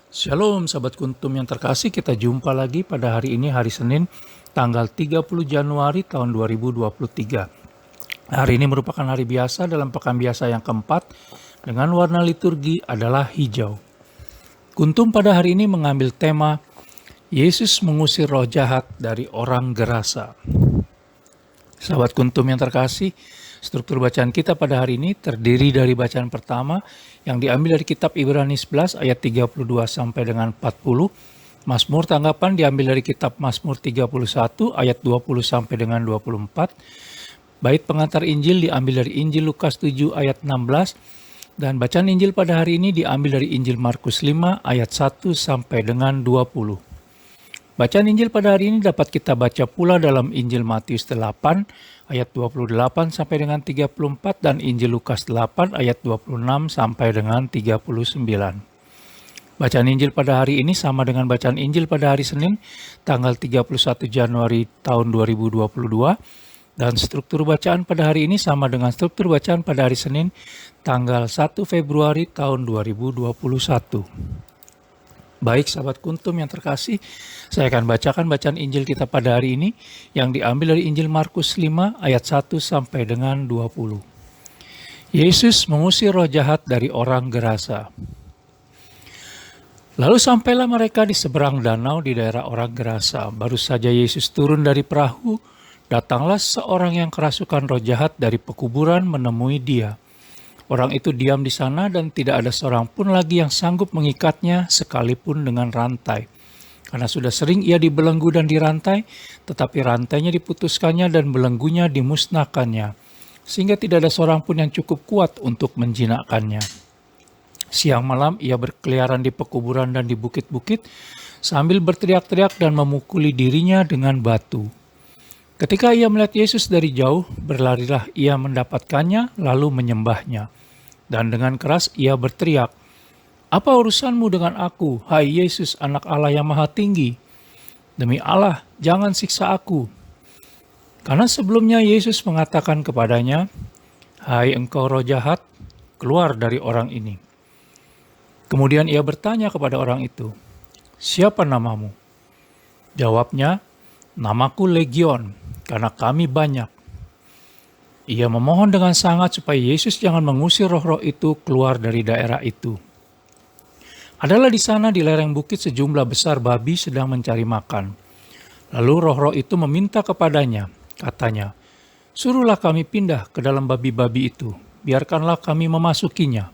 Shalom sahabat kuntum yang terkasih, kita jumpa lagi pada hari ini, hari Senin, tanggal 30 Januari tahun 2023. Hari ini merupakan hari biasa dalam pekan biasa yang keempat, dengan warna liturgi adalah hijau. Kuntum pada hari ini mengambil tema, Yesus mengusir roh jahat dari orang gerasa. Sahabat kuntum yang terkasih, struktur bacaan kita pada hari ini terdiri dari bacaan pertama yang diambil dari kitab Ibrani 11 ayat 32 sampai dengan 40. Mazmur tanggapan diambil dari kitab Mazmur 31 ayat 20 sampai dengan 24. Bait pengantar Injil diambil dari Injil Lukas 7 ayat 16. Dan bacaan Injil pada hari ini diambil dari Injil Markus 5 ayat 1 sampai dengan 20. Bacaan Injil pada hari ini dapat kita baca pula dalam Injil Matius 8 ayat 28 sampai dengan 34 dan Injil Lukas 8 ayat 26 sampai dengan 39. Bacaan Injil pada hari ini sama dengan bacaan Injil pada hari Senin tanggal 31 Januari tahun 2022 dan struktur bacaan pada hari ini sama dengan struktur bacaan pada hari Senin tanggal 1 Februari tahun 2021. Baik sahabat kuntum yang terkasih, saya akan bacakan bacaan Injil kita pada hari ini yang diambil dari Injil Markus 5 ayat 1 sampai dengan 20. Yesus mengusir roh jahat dari orang gerasa. Lalu sampailah mereka di seberang danau di daerah orang gerasa. Baru saja Yesus turun dari perahu, datanglah seorang yang kerasukan roh jahat dari pekuburan menemui dia. Orang itu diam di sana dan tidak ada seorang pun lagi yang sanggup mengikatnya sekalipun dengan rantai. Karena sudah sering ia dibelenggu dan dirantai, tetapi rantainya diputuskannya dan belenggunya dimusnahkannya. Sehingga tidak ada seorang pun yang cukup kuat untuk menjinakkannya. Siang malam ia berkeliaran di pekuburan dan di bukit-bukit sambil berteriak-teriak dan memukuli dirinya dengan batu. Ketika ia melihat Yesus dari jauh, berlarilah ia mendapatkannya lalu menyembahnya. Dan dengan keras ia berteriak, "Apa urusanmu dengan aku, hai Yesus, anak Allah yang maha tinggi? Demi Allah, jangan siksa aku." Karena sebelumnya Yesus mengatakan kepadanya, "Hai engkau roh jahat, keluar dari orang ini." Kemudian ia bertanya kepada orang itu, "Siapa namamu?" Jawabnya, "Namaku Legion, karena kami banyak." Ia memohon dengan sangat supaya Yesus jangan mengusir roh-roh itu keluar dari daerah itu. Adalah di sana di lereng bukit sejumlah besar babi sedang mencari makan. Lalu roh-roh itu meminta kepadanya, katanya, "Suruhlah kami pindah ke dalam babi-babi itu, biarkanlah kami memasukinya."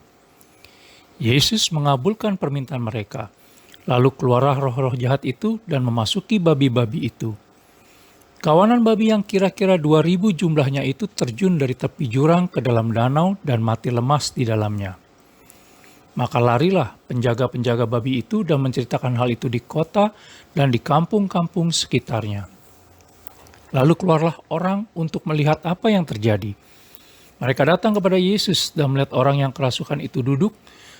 Yesus mengabulkan permintaan mereka. Lalu keluarlah roh-roh jahat itu dan memasuki babi-babi itu. Kawanan babi yang kira-kira 2.000 jumlahnya itu terjun dari tepi jurang ke dalam danau dan mati lemas di dalamnya. Maka larilah penjaga-penjaga babi itu dan menceritakan hal itu di kota dan di kampung-kampung sekitarnya. Lalu keluarlah orang untuk melihat apa yang terjadi. Mereka datang kepada Yesus dan melihat orang yang kerasukan itu duduk,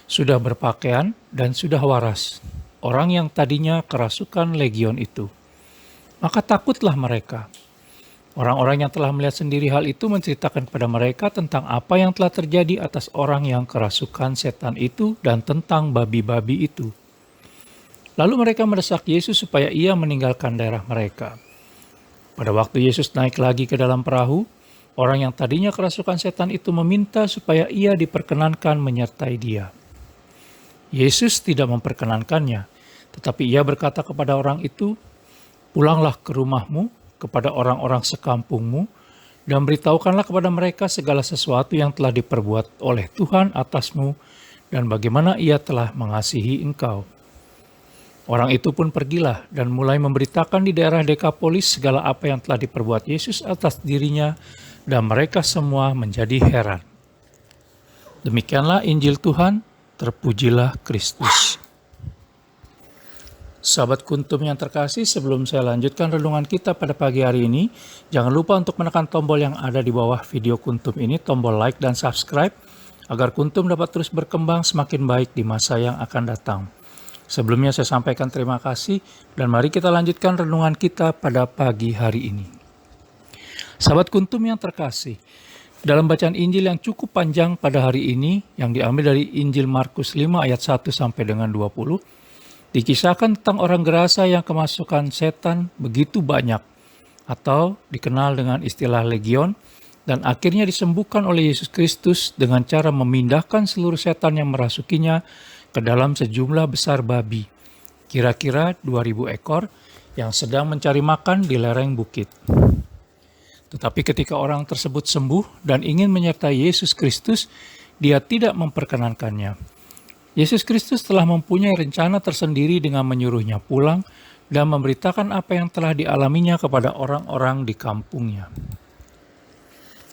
sudah berpakaian dan sudah waras. Orang yang tadinya kerasukan legion itu. Maka takutlah mereka. Orang-orang yang telah melihat sendiri hal itu menceritakan kepada mereka tentang apa yang telah terjadi atas orang yang kerasukan setan itu dan tentang babi-babi itu. Lalu mereka mendesak Yesus supaya ia meninggalkan daerah mereka. Pada waktu Yesus naik lagi ke dalam perahu, orang yang tadinya kerasukan setan itu meminta supaya ia diperkenankan menyertai dia. Yesus tidak memperkenankannya, tetapi ia berkata kepada orang itu, "Pulanglah ke rumahmu, kepada orang-orang sekampungmu, dan beritahukanlah kepada mereka segala sesuatu yang telah diperbuat oleh Tuhan atasmu, dan bagaimana ia telah mengasihi engkau." Orang itu pun pergilah dan mulai memberitakan di daerah Dekapolis segala apa yang telah diperbuat Yesus atas dirinya, dan mereka semua menjadi heran. Demikianlah Injil Tuhan, terpujilah Kristus. Sahabat kuntum yang terkasih, sebelum saya lanjutkan renungan kita pada pagi hari ini, jangan lupa untuk menekan tombol yang ada di bawah video kuntum ini, tombol like dan subscribe, agar kuntum dapat terus berkembang semakin baik di masa yang akan datang. Sebelumnya saya sampaikan terima kasih, dan mari kita lanjutkan renungan kita pada pagi hari ini. Sahabat kuntum yang terkasih, dalam bacaan Injil yang cukup panjang pada hari ini, yang diambil dari Injil Markus 5 ayat 1 sampai dengan 20, Dikisahkan tentang orang gerasa yang kemasukan setan begitu banyak, atau dikenal dengan istilah legion, dan akhirnya disembuhkan oleh Yesus Kristus dengan cara memindahkan seluruh setan yang merasukinya ke dalam sejumlah besar babi, kira-kira 2000 ekor, yang sedang mencari makan di lereng bukit. Tetapi ketika orang tersebut sembuh dan ingin menyertai Yesus Kristus, dia tidak memperkenankannya. Yesus Kristus telah mempunyai rencana tersendiri dengan menyuruhnya pulang dan memberitakan apa yang telah dialaminya kepada orang-orang di kampungnya.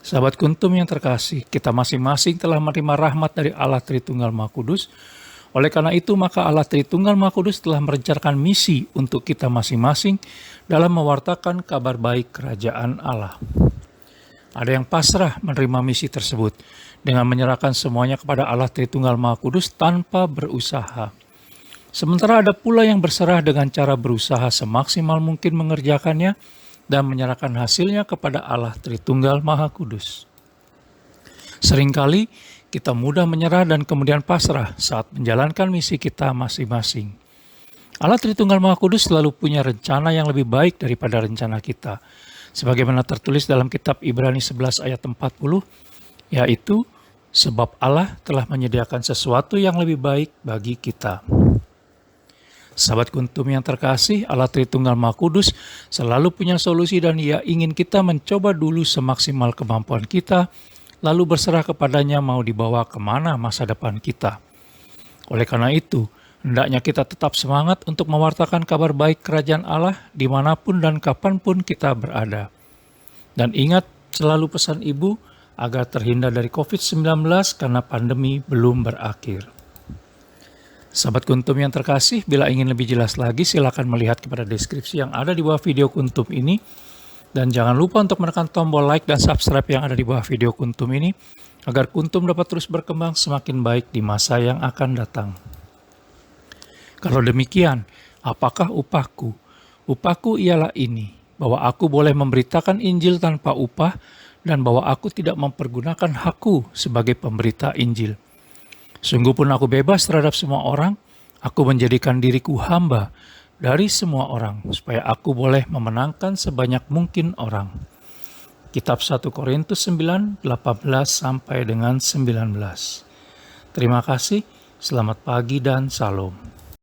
Sahabat Kuntum yang terkasih, kita masing-masing telah menerima rahmat dari Allah Tritunggal Maha Kudus. Oleh karena itu, maka Allah Tritunggal Maha Kudus telah merencanakan misi untuk kita masing-masing dalam mewartakan kabar baik kerajaan Allah. Ada yang pasrah menerima misi tersebut dengan menyerahkan semuanya kepada Allah Tritunggal Maha Kudus tanpa berusaha. Sementara ada pula yang berserah dengan cara berusaha semaksimal mungkin mengerjakannya dan menyerahkan hasilnya kepada Allah Tritunggal Maha Kudus. Seringkali kita mudah menyerah dan kemudian pasrah saat menjalankan misi kita masing-masing. Allah Tritunggal Maha Kudus selalu punya rencana yang lebih baik daripada rencana kita. Sebagaimana tertulis dalam kitab Ibrani 11 ayat 40, yaitu sebab Allah telah menyediakan sesuatu yang lebih baik bagi kita. Sahabat Kuntum yang terkasih, Allah Tritunggal Maha Kudus selalu punya solusi dan Ia ingin kita mencoba dulu semaksimal kemampuan kita, lalu berserah kepadanya mau dibawa kemana masa depan kita. Oleh karena itu, hendaknya kita tetap semangat untuk mewartakan kabar baik kerajaan Allah dimanapun dan kapanpun kita berada. Dan ingat selalu pesan Ibu agar terhindar dari COVID-19 karena pandemi belum berakhir. Sahabat Kuntum yang terkasih, bila ingin lebih jelas lagi silakan melihat kepada deskripsi yang ada di bawah video Kuntum ini. Dan jangan lupa untuk menekan tombol like dan subscribe yang ada di bawah video Kuntum ini, agar Kuntum dapat terus berkembang semakin baik di masa yang akan datang. Kalau demikian, apakah upahku? Upahku ialah ini, bahwa aku boleh memberitakan Injil tanpa upah, dan bahwa aku tidak mempergunakan hakku sebagai pemberita Injil. Sungguh pun aku bebas terhadap semua orang, aku menjadikan diriku hamba dari semua orang, supaya aku boleh memenangkan sebanyak mungkin orang. Kitab 1 Korintus 9, 18 sampai dengan 19. Terima kasih, selamat pagi dan salam.